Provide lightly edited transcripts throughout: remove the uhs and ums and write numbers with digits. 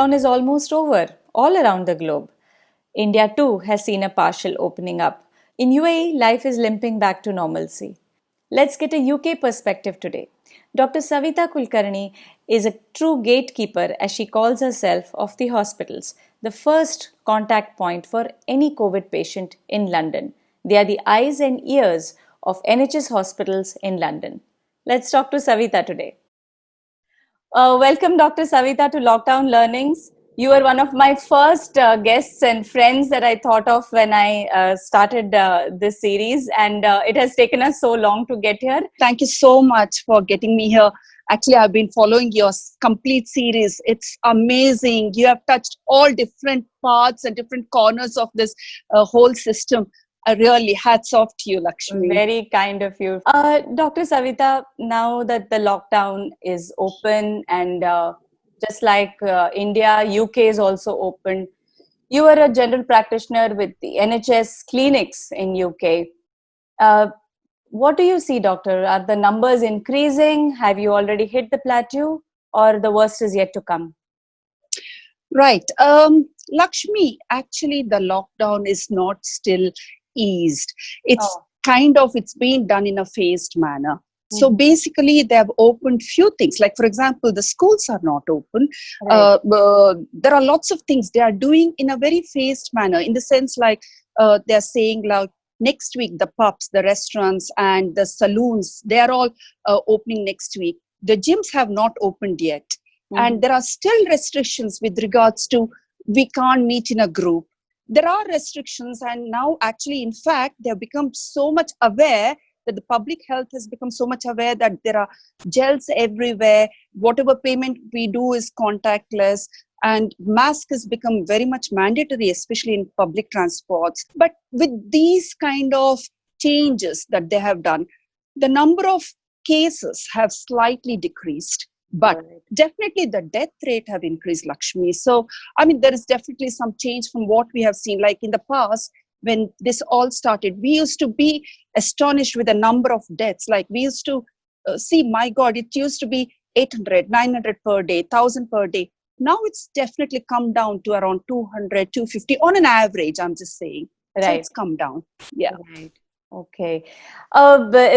lockdown is almost over all around the globe. India too has seen a partial opening up. In UAE, life is limping back to normalcy. Let's get a UK perspective today. Dr. Savita Kulkarni is a true gatekeeper, as she calls herself, of the hospitals, the first contact point for any COVID patient in London. They are the eyes and ears of NHS hospitals in London. Let's talk to Savita today. Welcome, Dr. Savita, to Lockdown Learnings. You were one of my first guests and friends that I thought of when I started this series, and it has taken us so long to get here. Thank you so much for getting me here. Actually, I've been following your complete series. It's amazing. You have touched all different parts and different corners of this whole system. Really, hats off to you, Lakshmi. Very kind of you. Dr. Savita, now that the lockdown is open and just like India, UK is also open, you are a general practitioner with the NHS clinics in UK. What do you see, doctor? Are the numbers increasing? Have you already hit the plateau, or the worst is yet to come? Right. Lakshmi, actually, the lockdown is not still eased. It's being done in a phased manner. So basically, they have opened few things. Like, for example, the schools are not open. Right. There are lots of things they are doing in a very phased manner, in the sense like they're saying like next week, the pubs, the restaurants and the saloons, they are all opening next week. The gyms have not opened yet. And there are still restrictions with regards to we can't meet in a group. There are restrictions, and now actually, in fact, they have become so much aware that the public health has become so much aware that there are gels everywhere. Whatever payment we do is contactless, and mask has become very much mandatory, especially in public transports. But with these kind of changes that they have done, the number of cases have slightly decreased. But definitely the death rate have increased, Lakshmi. So, I mean, there is definitely some change from what we have seen. Like in the past, when this all started, we used to be astonished with the number of deaths. Like we used to see, my God, it used to be 800, 900 per day, 1,000 per day. Now it's definitely come down to around 200, 250 on an average, I'm just saying. Right. So it's come down. Yeah. Right. Okay.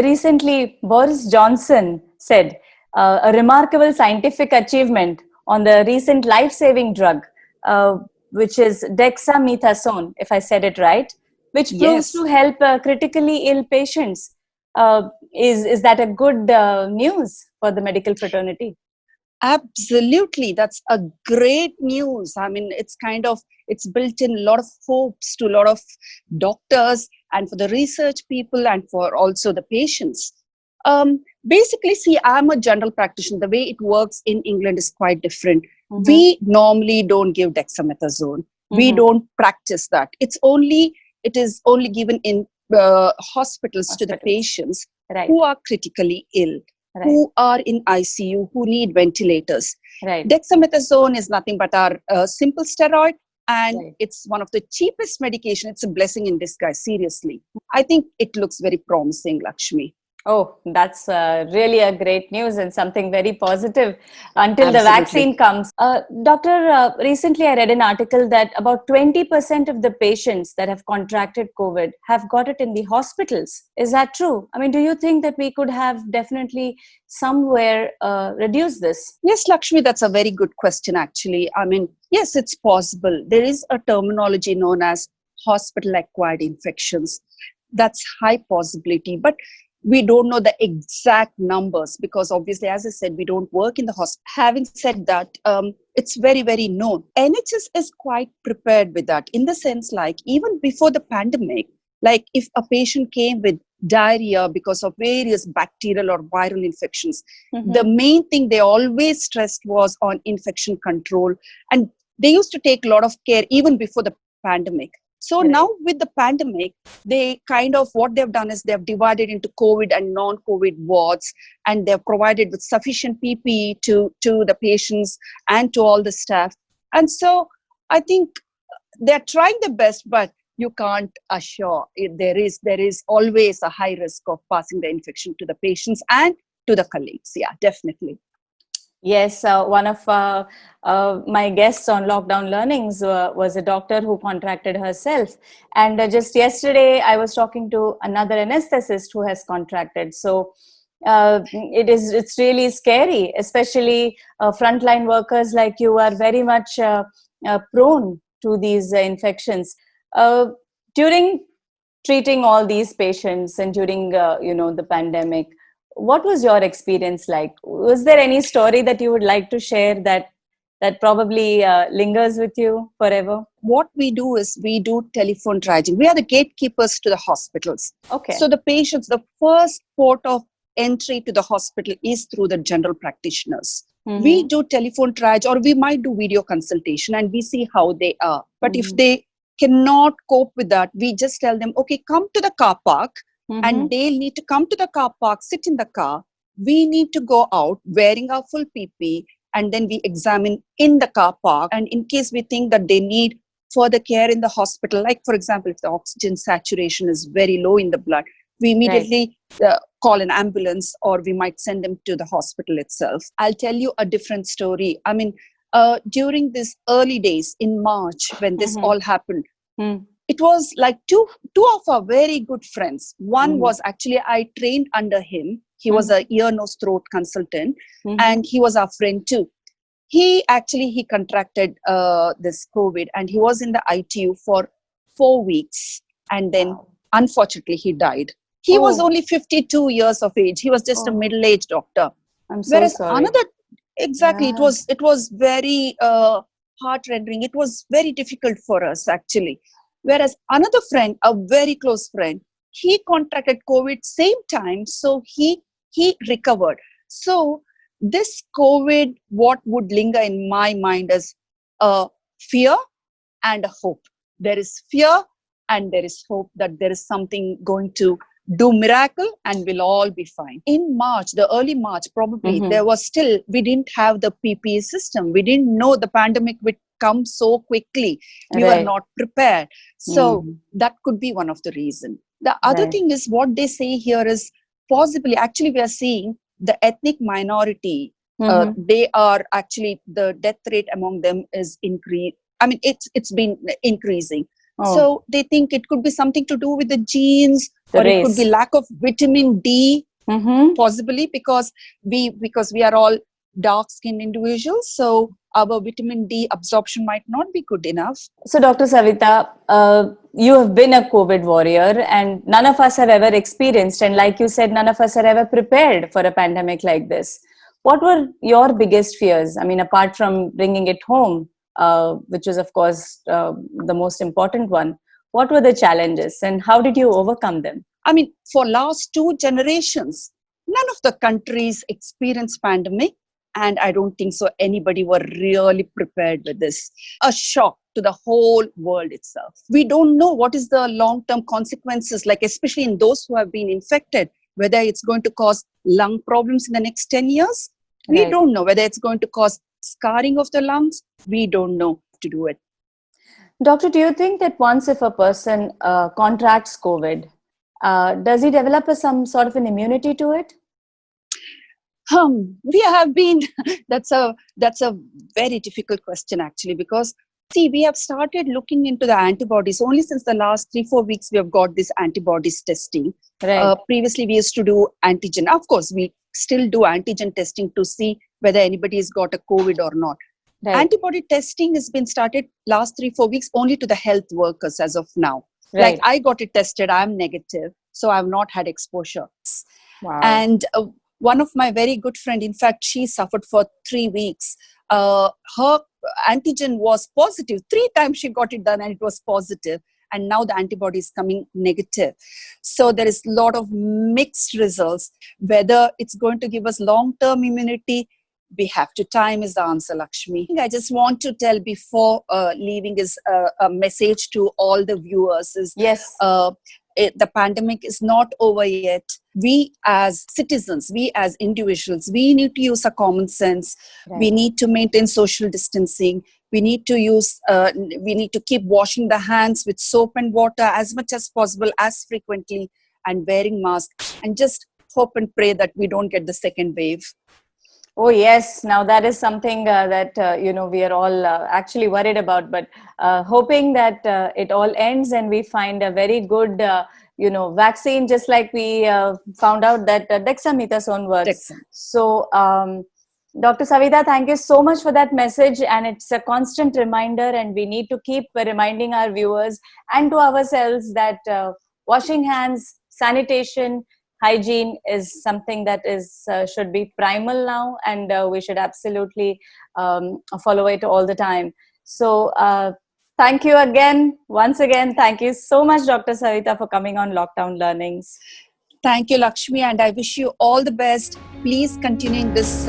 Recently, Boris Johnson said a remarkable scientific achievement on the recent life-saving drug, which is dexamethasone, if I said it right, which proves to help critically ill patients. Is that a good news for the medical fraternity? Absolutely. That's a great news. I mean, it's built in a lot of hopes to a lot of doctors and for the research people and for also the patients. Basically, see, I'm a general practitioner. The way it works in England is quite different. We normally don't give dexamethasone. We don't practice that. It is only given in hospitals to the patients who are critically ill, who are in ICU, who need ventilators. Dexamethasone is nothing but our simple steroid, and it's one of the cheapest medication. It's a blessing in disguise, seriously. I think it looks very promising, Lakshmi. Oh, that's really a great news and something very positive until the vaccine comes. Doctor, recently I read an article that about 20% of the patients that have contracted COVID have got it in the hospitals. Is that true? I mean, do you think that we could have definitely somewhere reduced this? Yes, Lakshmi, that's a very good question, actually. I mean, yes, it's possible. There is a terminology known as hospital-acquired infections. That's high possibility. But we don't know the exact numbers because obviously, as I said, we don't work in the hospital. Having said that, it's very, very known. NHS is quite prepared with that in the sense like even before the pandemic, like if a patient came with diarrhea because of various bacterial or viral infections, the main thing they always stressed was on infection control. And they used to take a lot of care even before the pandemic. So now with the pandemic, they what they've done is they've divided into COVID and non-COVID wards, and they've provided with sufficient PPE to the patients and to all the staff. And so I think they're trying their best, but you can't assure there is always a high risk of passing the infection to the patients and to the colleagues. Yeah, definitely. Yes, one of my guests on Lockdown Learnings was a doctor who contracted herself. And just yesterday, I was talking to another anesthetist who has contracted. So it's really scary, especially frontline workers like you are very much prone to these infections. Uh, During treating all these patients and during the pandemic, what was your experience like? Was there any story that you would like to share that probably lingers with you forever? What we do is we do telephone triaging. We are the gatekeepers to the hospitals. Okay. So the patients, the first port of entry to the hospital is through the general practitioners. We Mm-hmm. do telephone triage or we might do video consultation and we see how they are. But if Mm-hmm. they cannot cope with that, we just tell them, okay, come to the car park, Mm-hmm. and they'll need to come to the car park, sit in the car. We need to go out wearing our full PP, and then we examine in the car park. And in case we think that they need further care in the hospital, like for example, if the oxygen saturation is very low in the blood, we Right. immediately call an ambulance or we might send them to the hospital itself. I'll tell you a different story. I mean, during these early days in March, when this Mm-hmm. all happened, Mm-hmm. it was like two of our very good friends. One Mm-hmm. was actually I trained under him. He was Mm-hmm. a ear, nose, throat consultant, Mm-hmm. and he was our friend too. He contracted this COVID, and he was in the ITU for 4 weeks, and then Wow. unfortunately he died. He was Oh. only 52 years of age. He was just a Oh, middle-aged doctor. I'm so Whereas sorry. another, exactly, it Yeah. was it was very heart-rending. It was very difficult for us actually. Whereas another friend, a very close friend, he contracted COVID same time, so he recovered. So this COVID, what would linger in my mind is a fear and a hope. There is fear and there is hope that there is something going to do miracle and we'll all be fine. In March, the early March, probably Mm-hmm. there was still, we didn't have the PPE system. We didn't know the pandemic would come so quickly. We were Right. not prepared. So Mm-hmm. that could be one of the reason. The other Right. thing is what they say here is possibly, actually we are seeing the ethnic minority, Mm-hmm. they are actually, the death rate among them is increased. I mean, it's been increasing. Oh, So they think it could be something to do with the genes, the or it could be race. lack of vitamin D, Mm-hmm. possibly because we are all dark skinned individuals. So our vitamin D absorption might not be good enough. So, Dr. Savita, you have been a COVID warrior, and none of us have ever experienced, and like you said, none of us are ever prepared for a pandemic like this. What were your biggest fears? I mean, apart from bringing it home, which was, of course, the most important one, what were the challenges, and how did you overcome them? I mean, for last 2 generations, none of the countries experienced pandemic, and I don't think so anybody were really prepared with this. A shock to the whole world itself. We don't know what is the long-term consequences, like especially in those who have been infected, whether it's going to cause lung problems in the next 10 years. We Right. don't know whether it's going to cause scarring of the lungs. We don't know to do it. Doctor, do you think that once if a person contracts COVID, does he develop some sort of an immunity to it? We have been that's a very difficult question actually, because see, we have started looking into the antibodies only since the last 3-4 weeks. We have got this antibodies testing. Right, Previously we used to do antigen. Of course we still do antigen testing to see whether anybody has got a COVID or not. right, Antibody testing has been started last 3-4 weeks only to the health workers as of now. Like right. I got it tested, I'm negative, so I've not had exposure. Wow. And one of my very good friend, in fact she suffered for 3 weeks. Her antigen was positive 3 times. She got it done and it was positive, and now the antibody is coming negative. So there is a lot of mixed results. Whether it's going to give us long term immunity, we have to time is the answer, Lakshmi. I just want to tell before leaving is a message to all the viewers is Yes. the pandemic is not over yet. We as citizens, we as individuals, we need to use a common sense. We Right. need to maintain social distancing. We need to keep washing the hands with soap and water as much as possible, as frequently, and wearing masks, and just hope and pray that we don't get the second wave. Oh yes, now that is something that we are all actually worried about, but hoping that it all ends and we find a very good vaccine, just like we found out that dexamethasone works. Excellent. So, Dr. Savita, thank you so much for that message, and it's a constant reminder, and we need to keep reminding our viewers and to ourselves that washing hands, sanitation, hygiene is something that is should be primal now, and we should absolutely follow it all the time. So thank you again, once again, thank you so much, Dr. Savita, for coming on Lockdown Learnings. Thank you, Lakshmi, and I wish you all the best. Please continuing this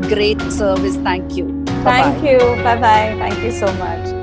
great service. Thank you. Thank you. Bye bye. Thank you so much.